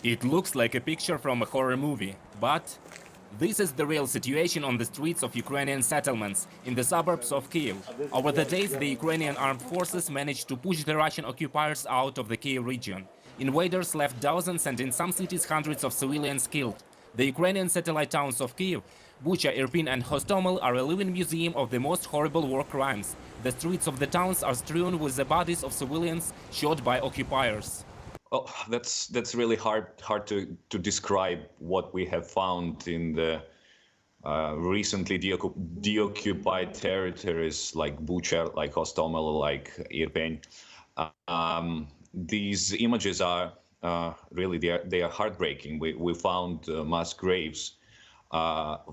It looks like a picture from a horror movie, but this is the real situation on the streets of Ukrainian settlements in the suburbs of Kyiv. Over the days, the Ukrainian armed forces managed to push the Russian occupiers out of the Kyiv region. Invaders left dozens and in some cities hundreds of civilians killed. The Ukrainian satellite towns of Kyiv, Bucha, Irpin and Hostomel are a living museum of the most horrible war crimes. The streets of the towns are strewn with the bodies of civilians shot by occupiers. Oh, that's really hard to describe what we have found in the recently deoccupied territories like Bucha, like Hostomel, like Irpin. These images are really they are heartbreaking. We found mass graves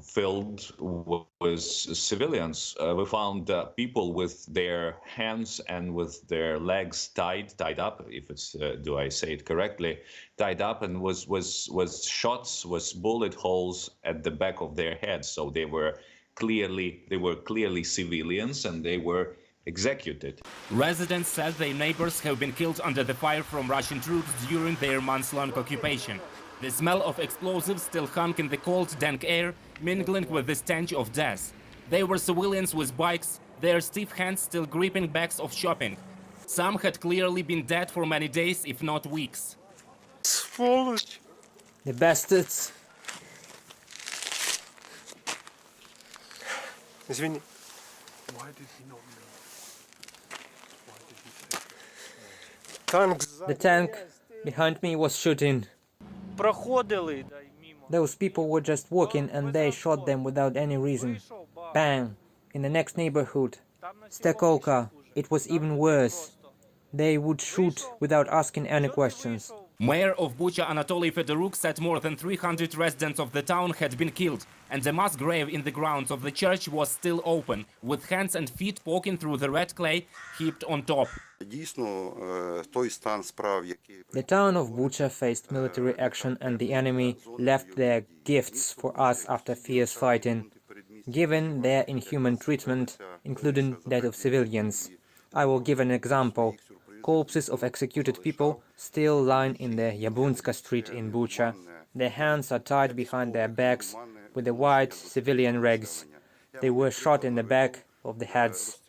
filled with civilians. We found people with their hands and with their legs tied up, if it's do I say it correctly, tied up, and was bullet holes at the back of their heads. So they were clearly civilians, and they were executed. Residents said their neighbors have been killed under the fire from Russian troops during their months-long occupation. The smell of explosives still hung in the cold, dank air, mingling with the stench of death. They were civilians with bikes, their stiff hands still gripping bags of shopping. Some had clearly been dead for many days, if not weeks. Сволочь! The bastards. Извини. The tank behind me was shooting. Those people were just walking and they shot them without any reason. Bang! In the next neighborhood, Stekolka, it was even worse. They would shoot without asking any questions. Mayor of Bucha Anatoly Fedoruk said more than 300 residents of the town had been killed, and the mass grave in the grounds of the church was still open, with hands and feet poking through the red clay heaped on top. The town of Bucha faced military action and the enemy left their gifts for us after fierce fighting, given their inhuman treatment, including that of civilians. I will give an example. Corpses of executed people still line in the Yabunska street in Bucha. Their hands are tied behind their backs with the white civilian rags. They were shot in the back of the heads.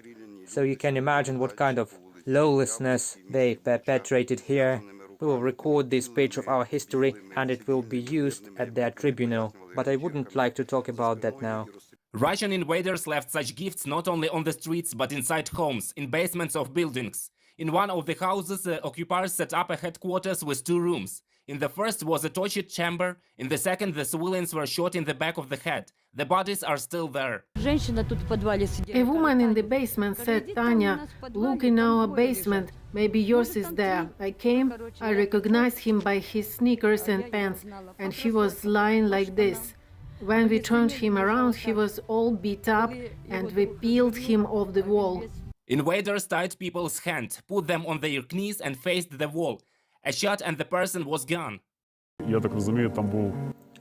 So you can imagine what kind of lawlessness they perpetrated here. We will record this page of our history and it will be used at their tribunal. But I wouldn't like to talk about that now. Russian invaders left such gifts not only on the streets but inside homes, in basements of buildings. In one of the houses, the occupiers set up a headquarters with 2 rooms. In the first was a torture chamber, in the second the civilians were shot in the back of the head. The bodies are still there. A woman in the basement said, "Tanya, look in our basement, maybe yours is there." I came, I recognized him by his sneakers and pants, and he was lying like this. When we turned him around, he was all beat up, and we peeled him off the wall. Invaders tied people's hands, put them on their knees and faced the wall. A shot and the person was gone.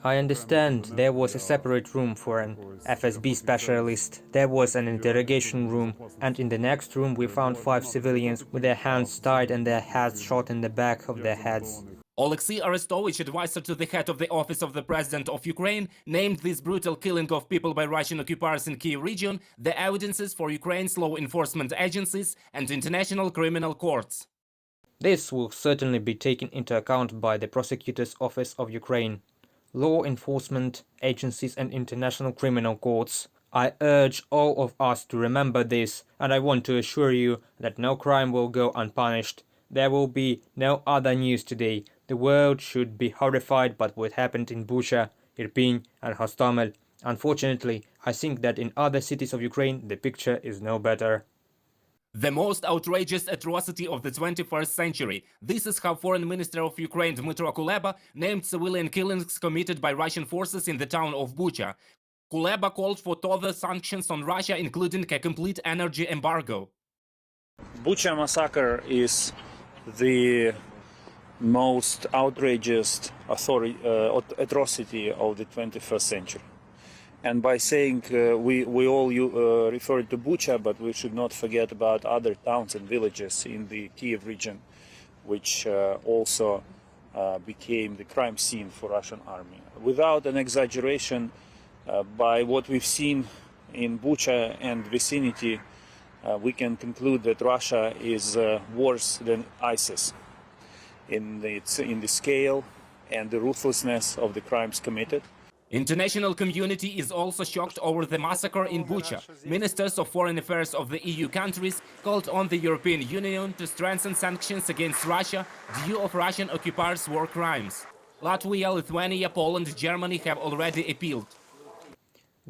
I understand there was a separate room for an FSB specialist. There was an interrogation room, and in the next room we found 5 civilians with their hands tied and their heads shot in the back of their heads. Alexei Arestovich, advisor to the head of the office of the President of Ukraine, named this brutal killing of people by Russian occupiers in Kyiv region the evidences for Ukraine's law enforcement agencies and international criminal courts. This will certainly be taken into account by the Prosecutor's Office of Ukraine, law enforcement agencies and international criminal courts. I urge all of us to remember this, and I want to assure you that no crime will go unpunished. There will be no other news today. The world should be horrified by what happened in Bucha, Irpin and Hostomel. Unfortunately, I think that in other cities of Ukraine the picture is no better. The most outrageous atrocity of the 21st century. This is how Foreign Minister of Ukraine Dmytro Kuleba named civilian killings committed by Russian forces in the town of Bucha. Kuleba called for further sanctions on Russia, including a complete energy embargo. Bucha massacre is the most outrageous atrocity of the 21st century. And by saying we all refer to Bucha, but we should not forget about other towns and villages in the Kyiv region which also became the crime scene for Russian army. Without an exaggeration, by what we've seen in Bucha and vicinity, we can conclude that Russia is worse than ISIS in the scale and the ruthlessness of the crimes committed. International community is also shocked over the massacre in Bucha. Ministers of Foreign Affairs of the EU countries called on the European Union to strengthen sanctions against Russia due of Russian occupiers' war crimes. Latvia, Lithuania, Poland, Germany have already appealed.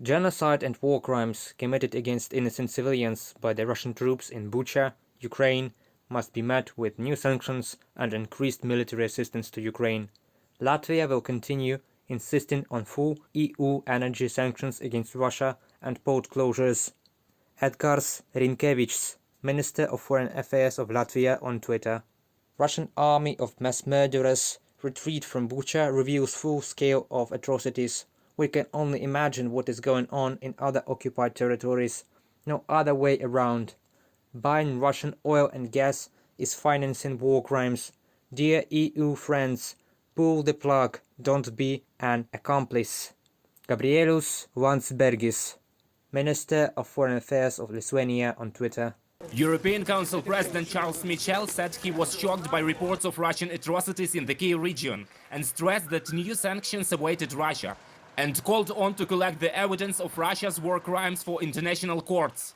Genocide and war crimes committed against innocent civilians by the Russian troops in Bucha, Ukraine, must be met with new sanctions and increased military assistance to Ukraine. Latvia will continue insisting on full EU energy sanctions against Russia and port closures. Edgars Rinkevičs, Minister of Foreign Affairs of Latvia, on Twitter. Russian army of mass murderers retreat from Bucha reveals full scale of atrocities. We can only imagine what is going on in other occupied territories. No other way around. Buying Russian oil and gas is financing war crimes. Dear EU friends, pull the plug, don't be an accomplice. Gabrielius Landsbergis, Minister of Foreign Affairs of Lithuania, on Twitter. European Council President Charles Michel said he was shocked by reports of Russian atrocities in the Kyiv region and stressed that new sanctions awaited Russia, and called on to collect the evidence of Russia's war crimes for international courts.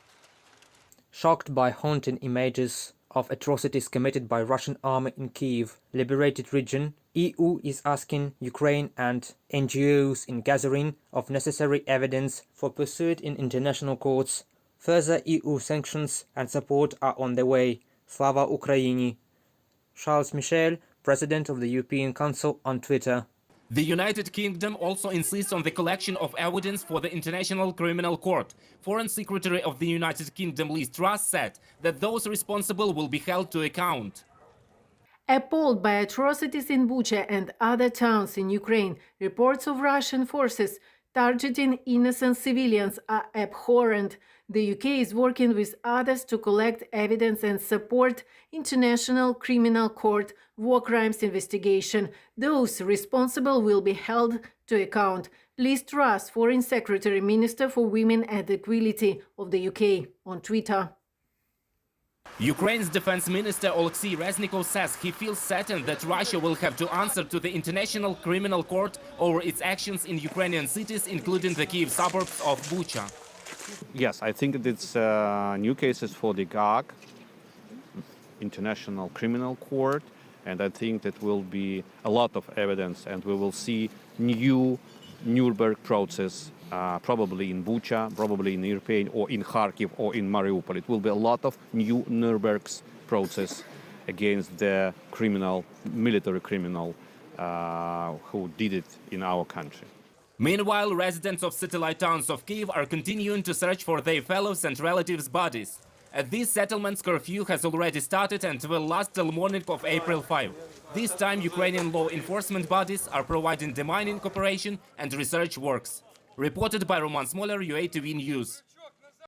Shocked by haunting images of atrocities committed by Russian army in Kyiv, liberated region, EU is asking Ukraine and NGOs in gathering of necessary evidence for pursuit in international courts. Further EU sanctions and support are on the way. Slava Ukraini. Charles Michel, President of the European Council, on Twitter. The United Kingdom also insists on the collection of evidence for the International Criminal Court. Foreign Secretary of the United Kingdom Liz Truss said that those responsible will be held to account. Appalled by atrocities in Bucha and other towns in Ukraine, reports of Russian forces targeting innocent civilians are abhorrent. The UK is working with others to collect evidence and support International Criminal Court war crimes investigation. Those responsible will be held to account. Liz Truss, Foreign Secretary, Minister for Women and Equality of the UK, on Twitter. Ukraine's Defense Minister Oleksiy Reznikov says he feels certain that Russia will have to answer to the International Criminal Court over its actions in Ukrainian cities, including the Kyiv suburbs of Bucha. Yes, I think it's new cases for the GAG, International Criminal Court, and I think that will be a lot of evidence, and we will see new Nuremberg process, probably in Bucha, probably in Irpin, or in Kharkiv, or in Mariupol. It will be a lot of new Nuremberg process against the military criminal who did it in our country. Meanwhile, residents of satellite towns of Kyiv are continuing to search for their fellows and relatives' bodies. At these settlements, curfew has already started and will last till morning of April 5. This time, Ukrainian law enforcement bodies are providing demining cooperation and research works. Reported by Roman Smoler, UATV News.